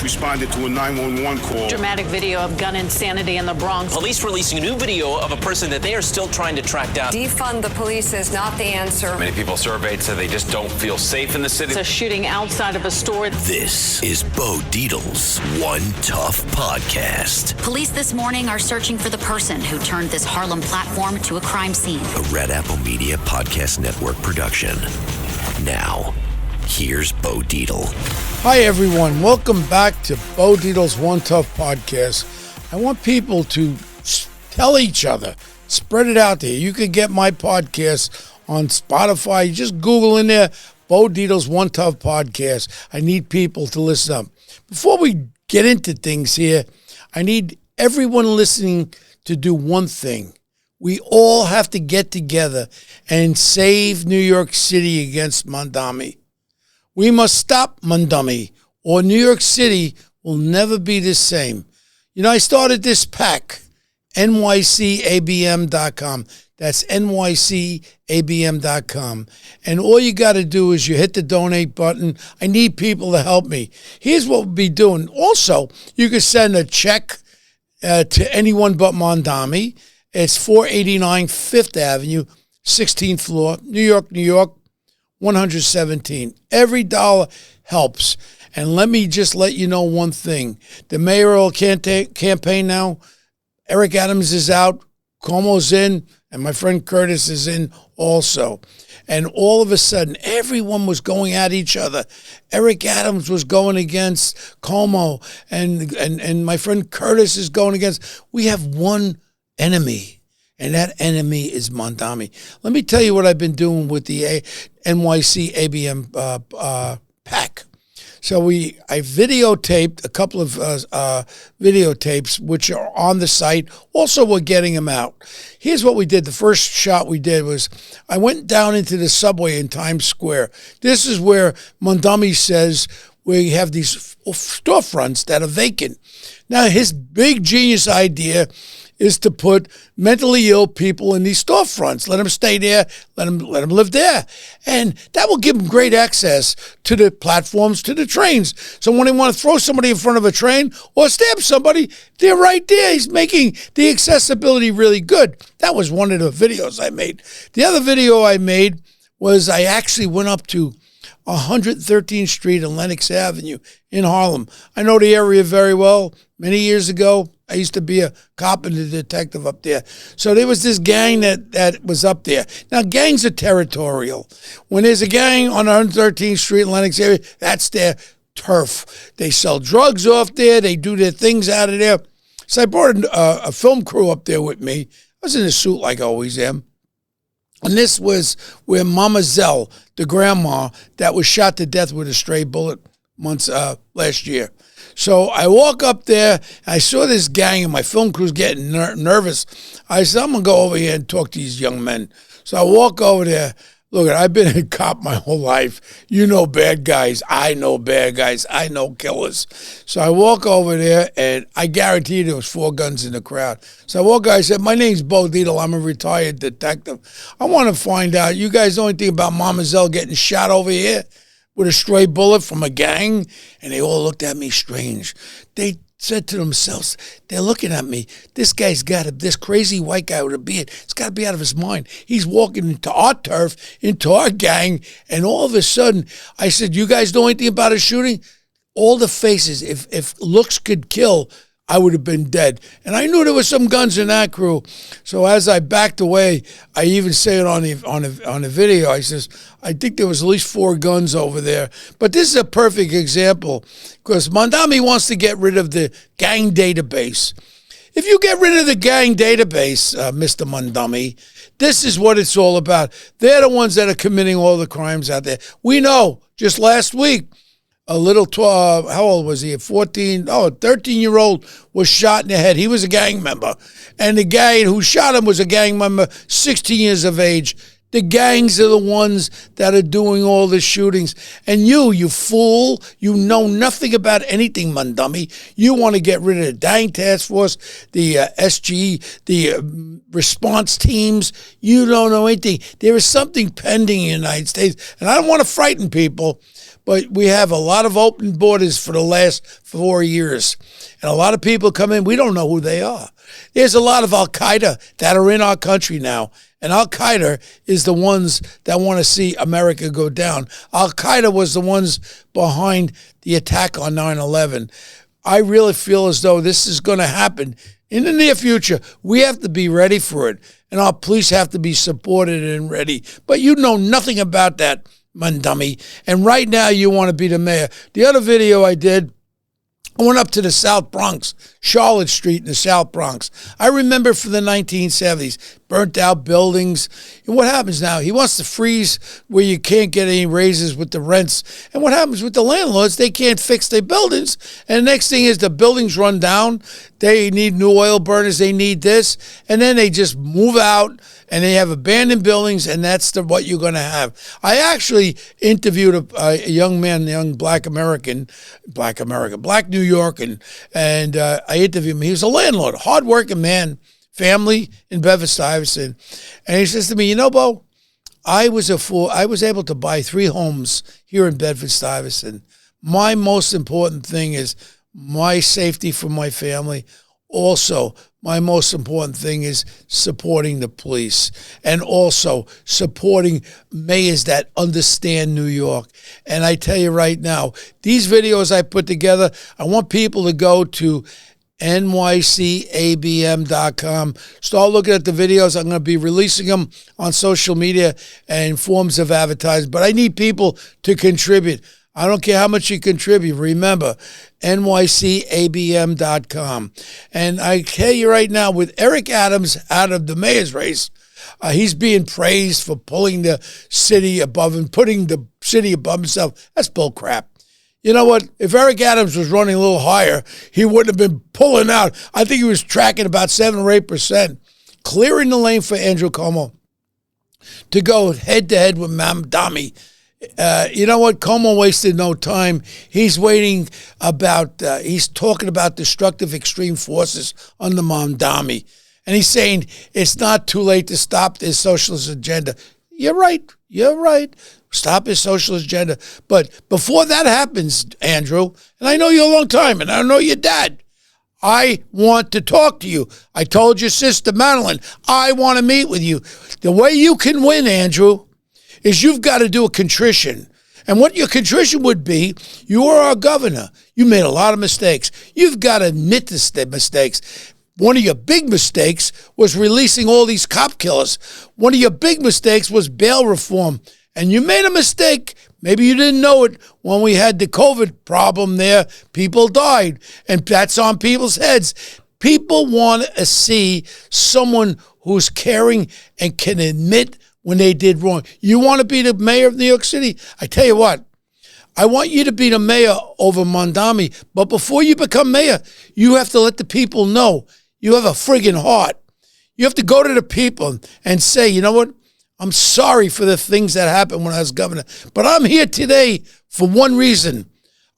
police responded to a 911 call. Dramatic video of gun insanity in the Bronx. Police releasing a new video of a person that they are still trying to track down. Defund the police is not the answer. Many people surveyed said they just don't feel safe in the city. It's a shooting outside of a store. This is Bo Dietl's One Tough Podcast. Police this morning are searching for the person who turned this Harlem platform to a crime scene. A Red Apple Media Podcast Network production. Now, here's Bo Dietl. Hi, everyone. Welcome back to Bo Dietl's One Tough Podcast. I want people to tell each other, spread it out there. You can get my podcast on Spotify. You just Google in there, Bo Dietl's One Tough Podcast. I need people to listen up. Before we get into things here, I need everyone listening to do one thing. We all have to get together and save New York City against Mandami. We must stop Mandami, or New York City will never be the same. You know, I started this PAC, NYCABM.com. That's NYCABM.com. And all you got to do is you hit the donate button. I need people to help me. Here's what we'll be doing. Also, you can send a check to anyone but Mandami. It's 489 5th Avenue, 16th floor, New York, 117. Every dollar helps. And let me just let you know one thing. The mayoral campaign now, Eric Adams is out, Cuomo's in, and my friend Curtis is in also. And all of a sudden, everyone was going at each other. Eric Adams was going against Cuomo, and my friend Curtis is going against. We have one enemy, and that enemy is Mandami. Let me tell you what I've been doing with the NYCABM PAC. So I videotaped a couple of videotapes, which are on the site. Also, we're getting them out. Here's what we did. The first shot we did was I went down into the subway in Times Square. This is where Mandami says we have these storefronts that are vacant. Now, his big genius idea is to put mentally ill people in these storefronts. Let them stay there. Let them live there. And that will give them great access to the platforms, to the trains. So when they want to throw somebody in front of a train or stab somebody, they're right there. He's making the accessibility really good. That was one of the videos I made. The other video I made was I actually went up to 113th Street and Lenox Avenue in Harlem. I know the area very well. Many years ago, I used to be a cop and a detective up there. So there was this gang that was up there. Now, gangs are territorial. When there's a gang on 113th Street and Lenox area, that's their turf. They sell drugs off there. They do their things out of there. So I brought a film crew up there with me. I was in a suit like I always am. And this was where Mama Zell, the grandma that was shot to death with a stray bullet last year. So I walk up there, I saw this gang, and my film crew's getting nervous. I said, I'm going to go over here and talk to these young men. So I walk over there. Look, I've been a cop my whole life. You know bad guys. I know bad guys. I know killers. So I walk over there, and I guarantee there was 4 guns in the crowd. So I walk over, I said, my name's Bo Dietl. I'm a retired detective. I want to find out, you guys know anything about Mama Zell getting shot over here with a stray bullet from a gang? And they all looked at me strange. They said to themselves, they're looking at me, this guy's this crazy white guy with a beard, it's got to be out of his mind. He's walking into our turf, into our gang, and all of a sudden, I said, you guys know anything about a shooting? All the faces, if looks could kill, I would have been dead. And I knew there was some guns in that crew. So as I backed away, I even say it on the video. I says, I think there was at least 4 guns over there. But this is a perfect example because Mandami wants to get rid of the gang database. If you get rid of the gang database, Mr. Mandami, this is what it's all about. They're the ones that are committing all the crimes out there. We know just last week, a little, how old was he? 13-year-old was shot in the head. He was a gang member. And the guy who shot him was a gang member, 16 years of age. The gangs are the ones that are doing all the shootings. And you fool, you know nothing about anything, Mandami. You want to get rid of the Dang Task Force, the SG, the response teams. You don't know anything. There is something pending in the United States. And I don't want to frighten people, But we have a lot of open borders for the last 4 years. And a lot of people come in, we don't know who they are. There's a lot of Al-Qaeda that are in our country now. And Al-Qaeda is the ones that want to see America go down. Al-Qaeda was the ones behind the attack on 9/11. I really feel as though this is going to happen in the near future. We have to be ready for it. And our police have to be supported and ready. But you know nothing about that, dummy. And right now you want to be the mayor. The other video I did, I went up to the South Bronx, Charlotte Street in the South Bronx. I remember from the 1970s, burnt out buildings. And what happens now? He wants to freeze where you can't get any raises with the rents. And what happens with the landlords? They can't fix their buildings. And the next thing is the buildings run down. They need new oil burners. They need this. And then they just move out and they have abandoned buildings, and that's what you're going to have. I actually interviewed a young man, a young black New Yorker, and I interviewed him. He was a landlord, hardworking man, family in Bedford-Stuyvesant. And he says to me, you know, Bo, I was able to buy 3 homes here in Bedford-Stuyvesant. My most important thing is my safety for my family. Also, my most important thing is supporting the police and also supporting mayors that understand New York. And I tell you right now, these videos I put together, I want people to go to NYCABM.com. Start looking at the videos. I'm going to be releasing them on social media and forms of advertising. But I need people to contribute. I don't care how much you contribute. Remember, NYCABM.com. And I tell you right now, with Eric Adams out of the mayor's race, he's being praised for pulling the city above and putting the city above himself. That's bull crap. You know what? If Eric Adams was running a little higher, he wouldn't have been pulling out. I think he was tracking about 7 or 8%, clearing the lane for Andrew Cuomo to go head-to-head with Mamdani. You know what? Cuomo wasted no time. He's he's talking about destructive extreme forces under Mamdani. And he's saying it's not too late to stop this socialist agenda. You're right. Stop his socialist agenda. But before that happens, Andrew, and I know you a long time, and I know your dad, I want to talk to you. I told your sister, Madeline, I want to meet with you. The way you can win, Andrew, is you've got to do a contrition. And what your contrition would be, you are our governor. You made a lot of mistakes. You've got to admit the mistakes. One of your big mistakes was releasing all these cop killers. One of your big mistakes was bail reform. And you made a mistake. Maybe you didn't know it when we had the COVID problem there. People died. And that's on people's heads. People want to see someone who's caring and can admit when they did wrong. You want to be the mayor of New York City? I tell you what, I want you to be the mayor over Mamdani. But before you become mayor, you have to let the people know you have a friggin' heart. You have to go to the people and say, you know what? I'm sorry for the things that happened when I was governor, but I'm here today for one reason.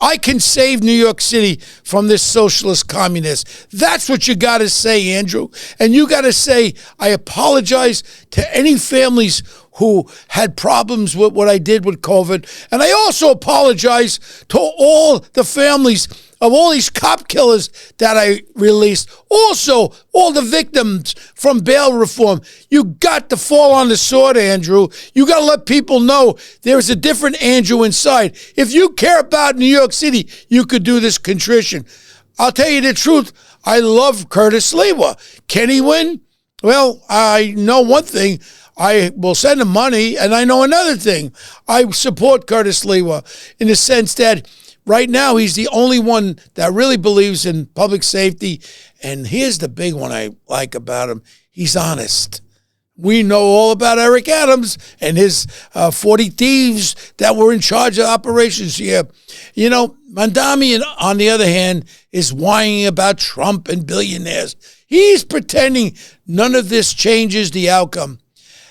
I can save New York City from this socialist communist. That's what you got to say, Andrew. And you got to say, I apologize to any families who had problems with what I did with COVID. And I also apologize to all the families of all these cop killers that I released. Also, all the victims from bail reform. You got to fall on the sword, Andrew. You got to let people know there's a different Andrew inside. If you care about New York City, you could do this contrition. I'll tell you the truth. I love Curtis Lewa. Can he win? Well, I know one thing. I will send him money, and I know another thing. I support Curtis Lewa in the sense that right now, he's the only one that really believes in public safety. And here's the big one I like about him. He's honest. We know all about Eric Adams and his 40 thieves that were in charge of operations here. You know, Mamdani, on the other hand, is whining about Trump and billionaires. He's pretending none of this changes the outcome.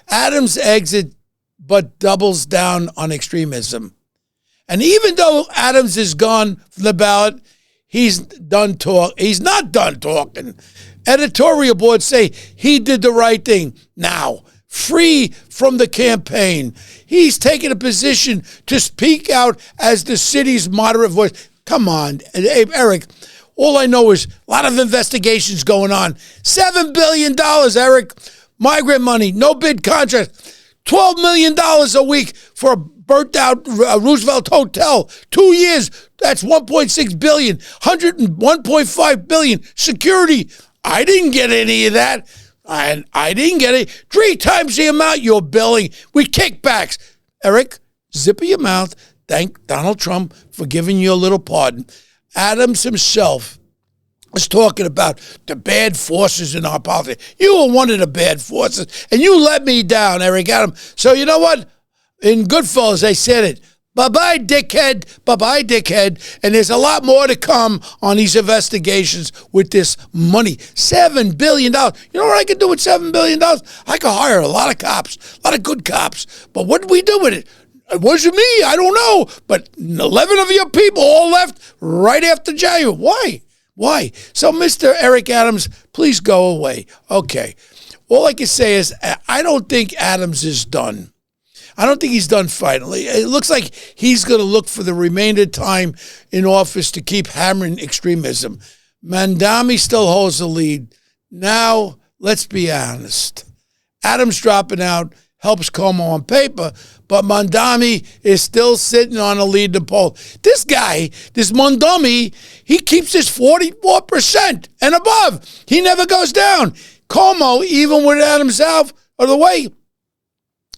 Adams exit but doubles down on extremism. And even though Adams is gone from the ballot, he's not done talking. Editorial boards say he did the right thing. Now, free from the campaign. He's taken a position to speak out as the city's moderate voice. Come on, Eric. All I know is a lot of investigations going on. $7 billion, Eric. Migrant money, no bid contract. $12 million a week for a burnt-out Roosevelt Hotel. 2 years, that's $1.6 billion. $101.5 billion. Security, I didn't get any of that. I didn't get it. 3 times the amount you're billing with kickbacks. Eric, zip your mouth. Thank Donald Trump for giving you a little pardon. Adams himself was talking about the bad forces in our politics. You were one of the bad forces, and you let me down, Eric Adams. So you know what? In Goodfellas, they said it. Bye-bye, dickhead. Bye-bye, dickhead. And there's a lot more to come on these investigations with this money. $7 billion. You know what I could do with $7 billion? I could hire a lot of cops, a lot of good cops. But what did we do with it? It wasn't me. I don't know. But 11 of your people all left right after January. Why? Why? So, Mr. Eric Adams, please go away. Okay. All I can say is I don't think Adams is done. I don't think he's done finally. It looks like he's going to look for the remainder time in office to keep hammering extremism. Mandami still holds the lead. Now, let's be honest. Adams dropping out helps Cuomo on paper, but Mandami is still sitting on a lead in the poll. This guy, this Mandami, he keeps his 44% and above. He never goes down. Cuomo, even with Adams out of the way,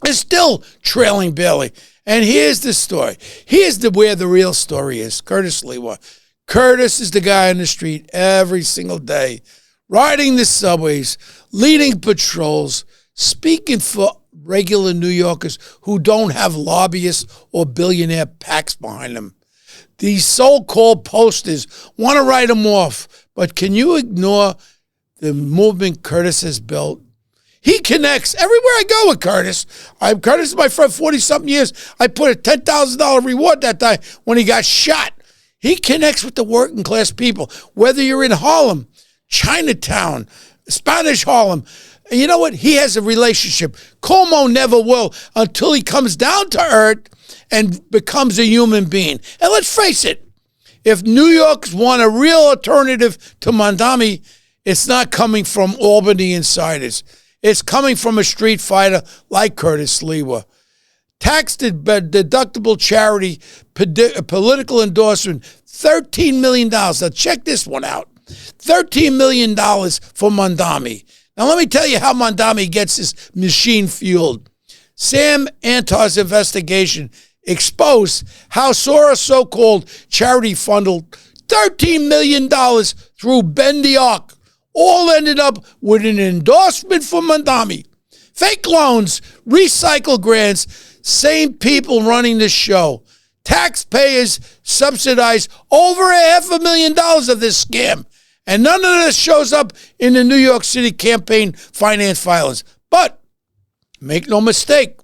is still trailing Bailey. And here's the story. Here's where the real story is. Curtis Lewa. Curtis is the guy on the street every single day, riding the subways, leading patrols, speaking for regular New Yorkers who don't have lobbyists or billionaire PACs behind them. These so-called posters want to write them off, but can you ignore the movement Curtis has built? He connects everywhere I go with Curtis. Curtis is my friend 40-something years. I put a $10,000 reward that time when he got shot. He connects with the working class people, whether you're in Harlem, Chinatown, Spanish Harlem. And you know what? He has a relationship. Cuomo never will until he comes down to earth and becomes a human being. And let's face it, if New York's want a real alternative to Mandami, it's not coming from Albany insiders. It's coming from a street fighter like Curtis Lewa. Tax deductible charity, political endorsement, $13 million. Now check this one out. $13 million for Mandami. Now let me tell you how Mandami gets his machine fueled. Sam Antar's investigation exposed how Soros' so-called charity funneled $13 million through Bend the Arc. All ended up with an endorsement for Mandami. Fake loans, recycle grants, same people running the show. Taxpayers subsidize over $500,000 of this scam. And none of this shows up in the New York City campaign finance filings. But make no mistake,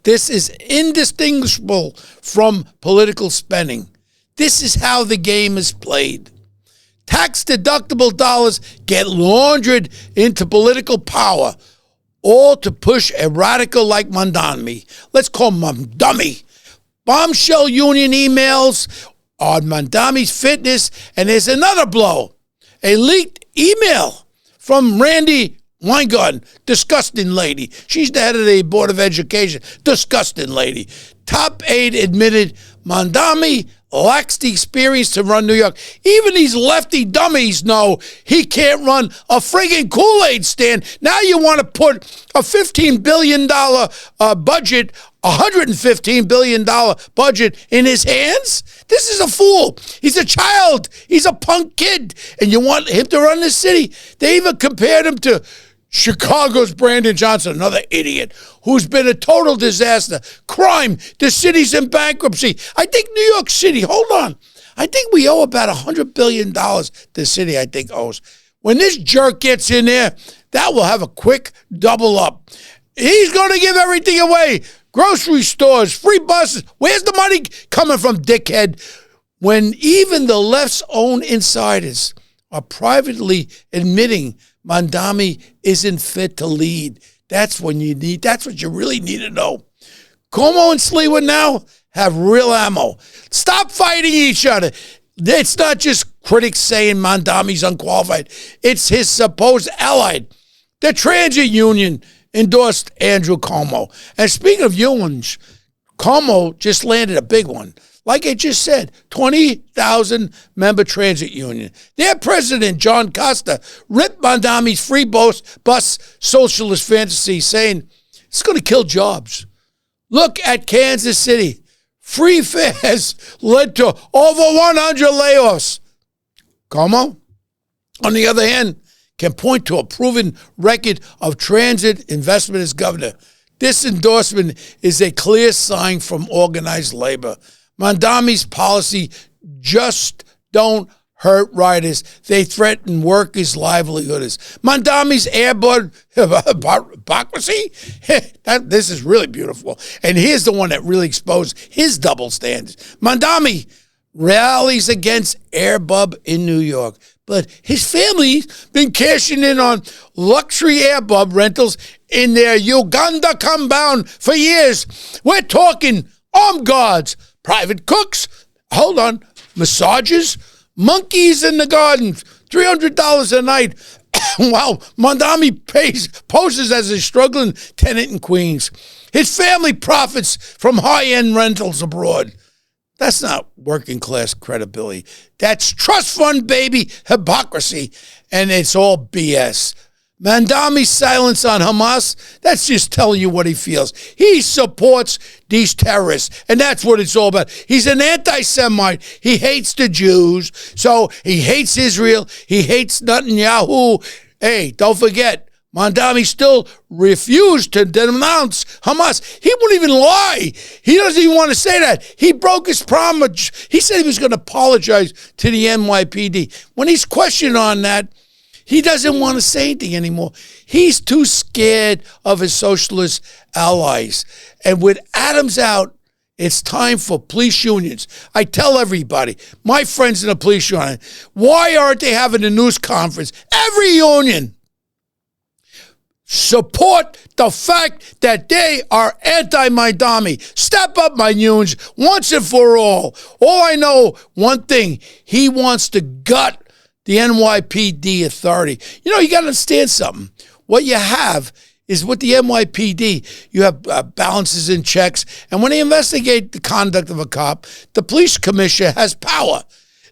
this is indistinguishable from political spending. This is how the game is played. Tax-deductible dollars get laundered into political power, all to push a radical like Mandami. Let's call him dummy. Bombshell union emails on Mandami's fitness, and there's another blow. A leaked email from Randy Weingarten, disgusting lady. She's the head of the Board of Education. Disgusting lady. Top aide admitted Mandami lacks the experience to run New York. Even these lefty dummies know he can't run a friggin' Kool-Aid stand. Now you want to put a $15 billion budget, $115 billion budget in his hands? This is a fool. He's a child. He's a punk kid. And you want him to run the city? They even compared him to Chicago's Brandon Johnson, another idiot, who's been a total disaster. Crime, the city's in bankruptcy. I think New York City, hold on. I think we owe about $100 billion the city, I think, owes. When this jerk gets in there, that will have a quick double up. He's going to give everything away. Grocery stores, free buses. Where's the money coming from, dickhead? When even the left's own insiders are privately admitting Mandami isn't fit to lead. That's what you really need to know. Cuomo and Sliwa now have real ammo. Stop fighting each other. It's not just critics saying Mondami's unqualified. It's his supposed ally. The transit union endorsed Andrew Cuomo. And speaking of unions, Cuomo just landed a big one. Like I just said, 20,000 member transit union. Their president, John Costa, ripped Mondami's free bus socialist fantasy, saying it's going to kill jobs. Look at Kansas City. Free fares led to over 100 layoffs. Cuomo, on the other hand, can point to a proven record of transit investment as governor. This endorsement is a clear sign from organized labor. Mondami's policy just don't hurt riders. They threaten workers' livelihoods. Mondami's airborne hypocrisy? This is really beautiful. And here's the one that really exposed his double standards. Mondami rallies against Airbub in New York, but his family's been cashing in on luxury Airbub rentals in their Uganda compound for years. We're talking armed guards, private cooks, massages, monkeys in the garden, $300 a night, while Mondami poses as a struggling tenant in Queens. His family profits from high-end rentals abroad. That's not working-class credibility. That's trust fund, baby, hypocrisy, and it's all BS. Mondami's silence on Hamas, that's just telling you what he feels. He supports these terrorists, and that's what it's all about. He's an anti-Semite. He hates the Jews, so he hates Israel. He hates Netanyahu. Hey, don't forget, Mondami still refused to denounce Hamas. He wouldn't even lie. He doesn't even want to say that. He broke his promise. He said he was going to apologize to the NYPD. When he's questioned on that, he doesn't want to say anything anymore. He's too scared of his socialist allies. And with Adams out, it's time for police unions. I tell everybody, my friends in the police union, why aren't they having a news conference? Every union support the fact that they are anti-Mondami. Step up, my unions, once and for all. All I know, one thing, he wants to gut the NYPD authority. You know, you got to understand something. What you have is with the NYPD, you have balances and checks. And when they investigate the conduct of a cop, the police commissioner has power.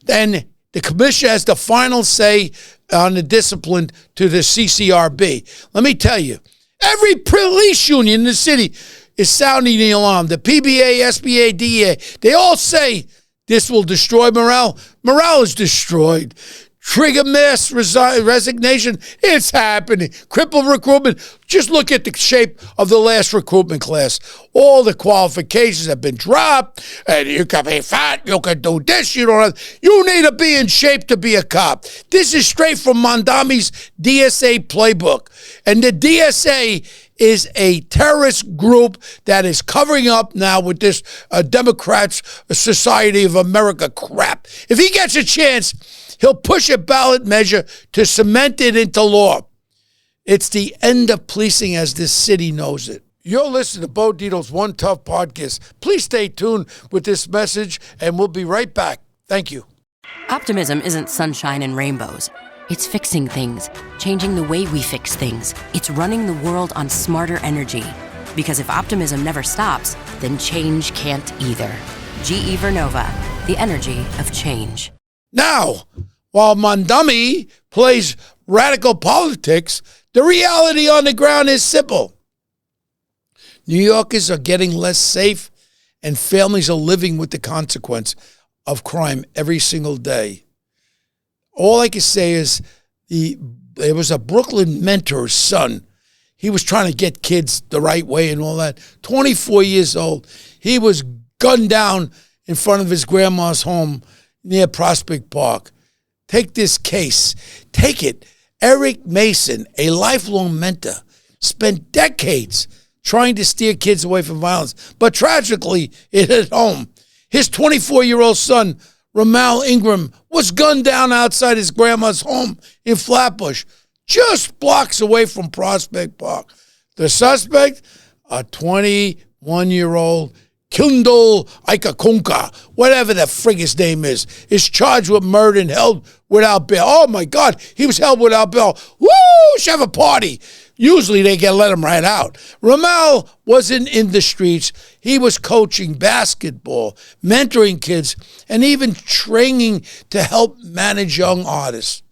Then the commissioner has the final say on the discipline to the CCRB. Let me tell you, every police union in the city is sounding the alarm. The PBA, SBA, DEA, they all say this will destroy morale. Morale is destroyed. Trigger mass resignation, it's happening. Cripple recruitment, just look at the shape of the last recruitment class. All the qualifications have been dropped, and you can be fat, you can do this, you need to be in shape to be a cop. This is straight from Mondami's DSA playbook. And the DSA is a terrorist group that is covering up now with this Democrats Society of America crap. If he gets a chance, he'll push a ballot measure to cement it into law. It's the end of policing as this city knows it. You're listening to Bo Dietl's One Tough Podcast. Please stay tuned with this message, and we'll be right back. Thank you. Optimism isn't sunshine and rainbows. It's fixing things, changing the way we fix things. It's running the world on smarter energy. Because if optimism never stops, then change can't either. GE Vernova, the energy of change. Now, while Mondami plays radical politics, the reality on the ground is simple. New Yorkers are getting less safe, and families are living with the consequence of crime every single day. All I can say is there was a Brooklyn mentor's son. He was trying to get kids the right way and all that. 24 years old. He was gunned down in front of his grandma's home near Prospect Park. Take this case. Take it. Eric Mason, a lifelong mentor, spent decades trying to steer kids away from violence. But tragically, it hit home. His 24-year-old son, Ramal Ingram, was gunned down outside his grandma's home in Flatbush, just blocks away from Prospect Park. The suspect, a 20 1-year-old Kindle Ikakunka, whatever the frig his name is charged with murder and held without bail. Oh my God, he was held without bail. Woo! Should have a party. Usually they can let him right out. Ramal wasn't in the streets. He was coaching basketball, mentoring kids, and even training to help manage young artists.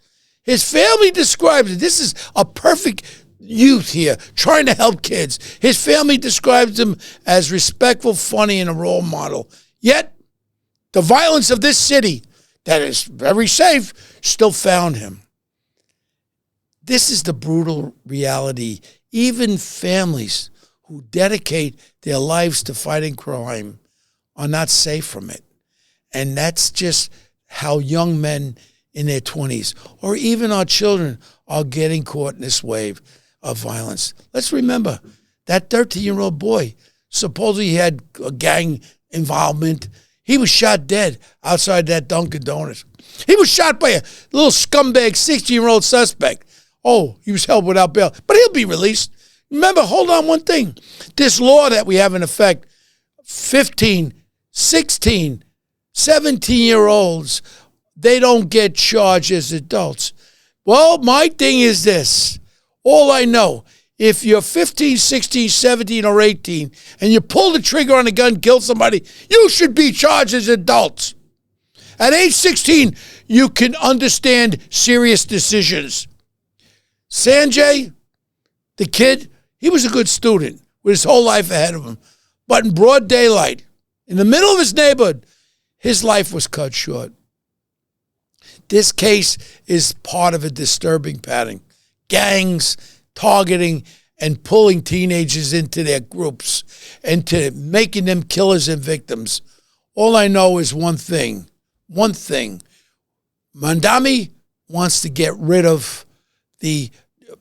His family describes it. This is a perfect youth here trying to help kids. His family describes him as respectful, funny, and a role model. Yet, the violence of this city that is very safe still found him. This is the brutal reality. Even families who dedicate their lives to fighting crime are not safe from it. And that's just how young men in their 20s, or even our children, are getting caught in this wave of violence. Let's remember that 13-year-old boy supposedly had a gang involvement. He was shot dead outside that Dunkin' Donuts. He was shot by a little scumbag 16-year-old suspect. Oh, he was held without bail, but he'll be released. Remember, hold on one thing. This law that we have in effect, 15, 16, 17-year-olds, they don't get charged as adults. Well, my thing is this. All I know, if you're 15, 16, 17, or 18, and you pull the trigger on a gun, kill somebody, you should be charged as adults. At age 16, you can understand serious decisions. Sanjay, the kid, he was a good student with his whole life ahead of him. But in broad daylight, in the middle of his neighborhood, his life was cut short. This case is part of a disturbing pattern. Gangs targeting and pulling teenagers into their groups and to making them killers and victims. All I know is one thing. Mandami wants to get rid of the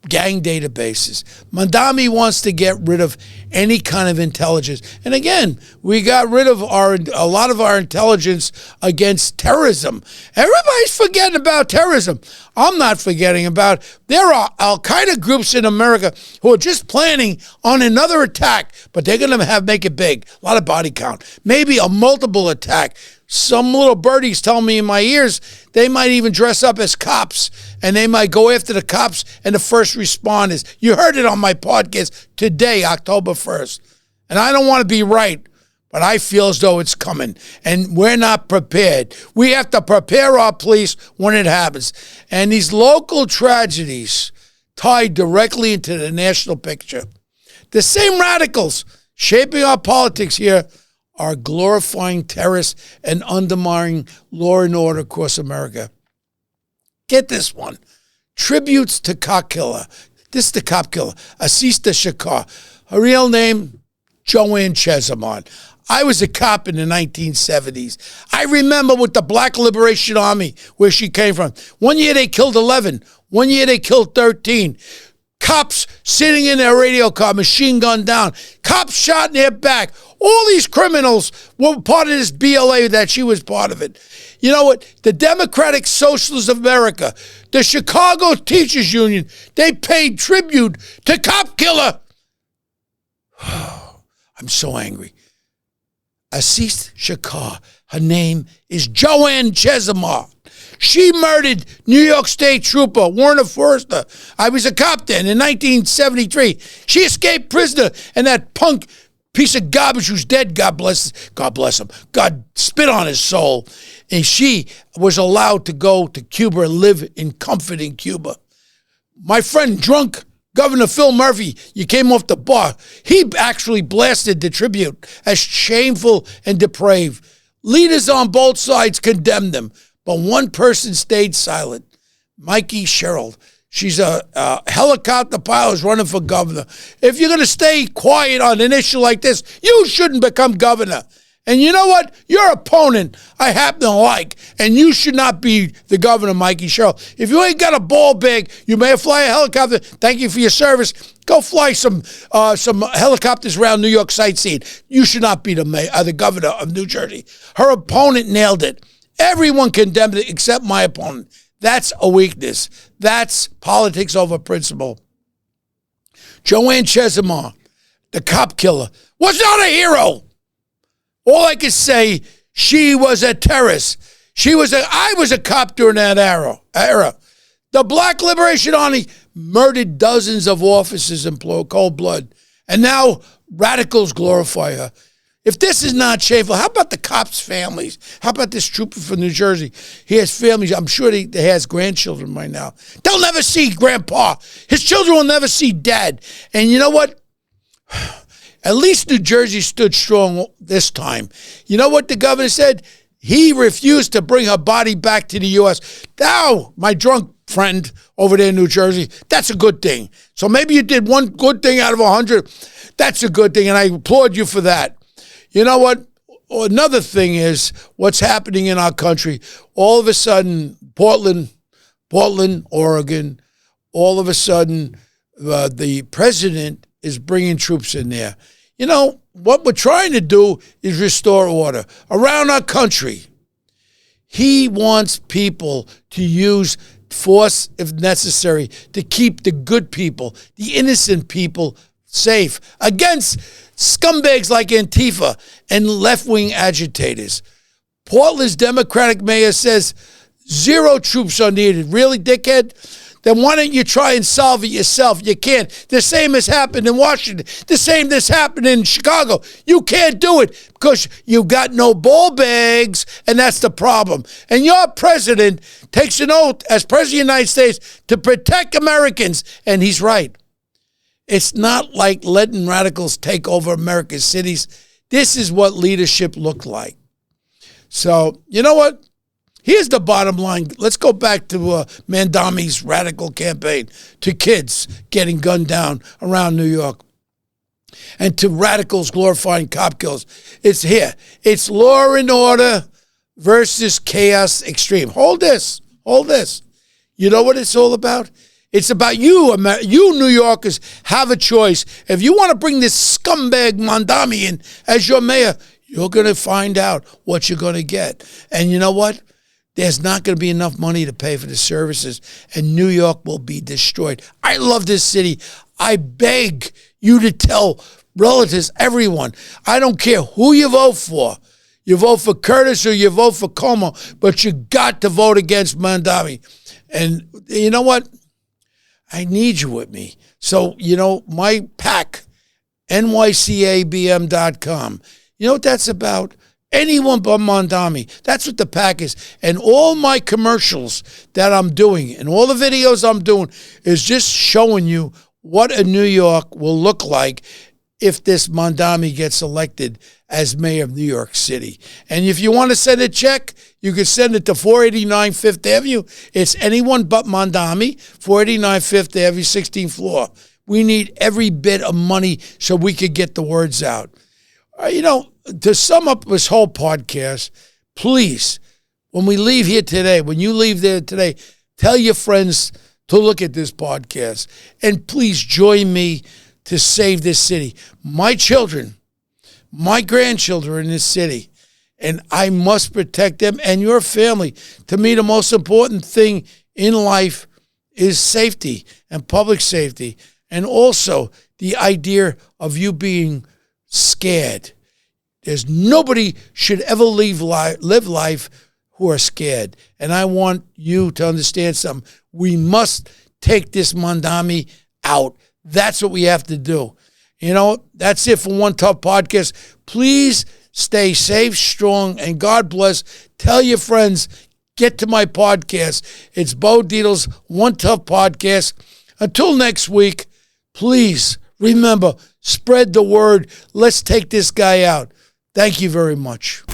gang databases. Mandami wants to get rid of any kind of intelligence. And again, we got rid of a lot of our intelligence against terrorism. Everybody's forgetting about terrorism. I'm not forgetting about. There are Al-Qaeda groups in America who are just planning on another attack, but they're going to make it big. A lot of body count. Maybe a multiple attack. Some little birdies tell me in my ears they might even dress up as cops, and they might go after the cops and the first responders. You heard it on my podcast today, October 1st. And I don't want to be right, but I feel as though it's coming, and we're not prepared. We have to prepare our police when it happens. And these local tragedies tie directly into the national picture. The same radicals shaping our politics here are glorifying terrorists and undermining law and order across America. Get this one. Tributes to cop killer. This is the cop killer, Asista Shakar. Her real name, Joanne Chesimard. I was a cop in the 1970s. I remember with the Black Liberation Army, where she came from. One year they killed 11. One year they killed 13. Cops sitting in their radio car, machine gun down. Cops shot in their back. All these criminals were part of this BLA that she was part of it. You know what? The Democratic Socialists of America, the Chicago Teachers Union, they paid tribute to cop killer. I'm so angry. Assis Shakar, her name is Joanne Chesimard. She murdered New York State Trooper Warner Forrester. I was a cop then in 1973. She escaped prisoner, and that punk piece of garbage who's dead, God bless him. God spit on his soul. And she was allowed to go to Cuba and live in comfort in Cuba. My friend, drunk Governor Phil Murphy, you came off the bar. He actually blasted the tribute as shameful and depraved. Leaders on both sides condemned them, but one person stayed silent. Mikey Sherrill. She's a helicopter pilot who's running for governor. If you're going to stay quiet on an issue like this, you shouldn't become governor. And you know what? Your opponent I happen to like, and you should not be the governor, Mikey Sherrill. If you ain't got a ball bag, you may fly a helicopter. Thank you for your service. Go fly some helicopters around New York sightseeing. You should not be the governor of New Jersey. Her opponent nailed it. Everyone condemned it except my opponent. That's a weakness. That's politics over principle. Joanne Chesimard, the cop killer, was not a hero. All I can say, she was a terrorist. I was a cop during that era. The Black Liberation Army murdered dozens of officers in cold blood. And now radicals glorify her. If this is not shameful, how about the cops' families? How about this trooper from New Jersey? He has families. I'm sure he has grandchildren right now. They'll never see grandpa. His children will never see dad. And you know what? At least New Jersey stood strong this time. You know what the governor said? He refused to bring her body back to the U.S. Now, my drunk friend over there in New Jersey, that's a good thing. So maybe you did one good thing out of 100. That's a good thing, and I applaud you for that. You know what? Another thing is what's happening in our country. All of a sudden, Portland, Oregon, all of a sudden, the president is bringing troops in there. You know, what we're trying to do is restore order around our country. He wants people to use force, if necessary, to keep the good people, the innocent people, safe against scumbags like Antifa and left-wing agitators. Portland's Democratic mayor says 0 troops are needed. Really, dickhead? Then why don't you try and solve it yourself? You can't. The same has happened in Washington. The same that's happened in Chicago. You can't do it because you've got no ball bags, and that's the problem. And your president takes an oath as president of the United States to protect Americans, and he's right. It's not like letting radicals take over America's cities. This is what leadership looked like. So, you know what? Here's the bottom line. Let's go back to Mandami's radical campaign, to kids getting gunned down around New York, and to radicals glorifying cop kills. It's here. It's law and order versus chaos extreme. Hold this. You know what it's all about? It's about you New Yorkers have a choice. If you want to bring this scumbag Mandami in as your mayor, you're going to find out what you're going to get. And you know what? There's not going to be enough money to pay for the services, and New York will be destroyed. I love this city. I beg you to tell relatives, everyone, I don't care who you vote for. You vote for Curtis or you vote for Como, but you got to vote against Mandami. And you know what? I need you with me. So, you know, my PAC, NYCABM.com. You know what that's about? Anyone but Mandami. That's what the PAC is. And all my commercials that I'm doing and all the videos I'm doing is just showing you what a New York will look like if this Mandami gets elected as mayor of New York City. And if you want to send a check, you can send it to 489 Fifth Avenue. It's anyone but Mandami, 489 Fifth Avenue, 16th floor. We need every bit of money so we could get the words out. You know, to sum up this whole podcast, please, when we leave here today, when you leave there today, tell your friends to look at this podcast. And please join me to save this city. My children, my grandchildren are in this city, and I must protect them and your family. To me, the most important thing in life is safety and public safety, and also the idea of you being scared. There's nobody should ever live life who are scared. And I want you to understand something. We must take this Mandami out. That's what we have to do. You know, that's it for One Tough Podcast. Please stay safe, strong, and God bless. Tell your friends, get to my podcast. It's Bo Dietl's One Tough Podcast. Until next week, please remember, spread the word. Let's take this guy out. Thank you very much.